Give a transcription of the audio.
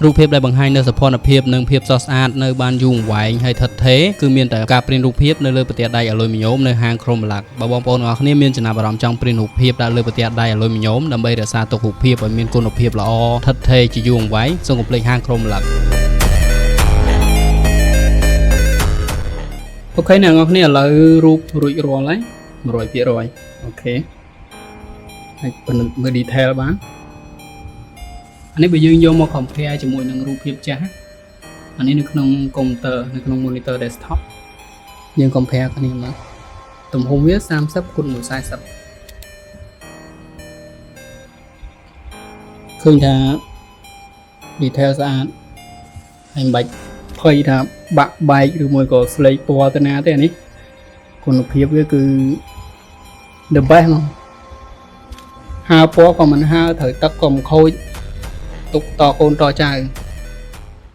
រូបភាពដែលបង្ហាញនៅសភនភាពនិងភាពស្រស់ស្អាតនៅបានយូរអង្វែងហើយថិតថេរគឺមានតែការព្រីនរូបភាពនៅលើប្រទេសដៃអាលុយមីញ៉ូមនៅហាង Chromalac បើបងប្អូនទាំងអស់គ្នាមានចំណាប់អារម្មណ៍ចង់ព្រីនរូបភាពដាក់លើប្រទេសដៃអាលុយមីញ៉ូមដើម្បីរក្សាទុករូបភាពឲ្យមានគុណភាពល្អថិតថេរជាយូរអង្វែងសូមកុំភ្លេចហាង Chromalac អូខេអ្នកនរគ្នាឥឡូវរូបរួចរាល់ហើយ 100% អូខេហើយមើល detail បានអានេះបើយើងយកមក compare ជាមួយនឹងរូបភាពចាស់អានេះនៅក្នុង computer នៅក្នុង monitor desktop យើង compare គ្នាមកទំហំវា 30 x 140 ឃើញថា detail ស្អាតហើយមិនបាច់ភ័យថាបាក់បែកឬមួយក៏ស្លេកពណ៌ទៅណាទេអានេះគុណភាពវាគឺ the best មកហើពណ៌ក៏មិនហើត្រូវទឹកក៏មិនខូចទុកតកូនតចៅ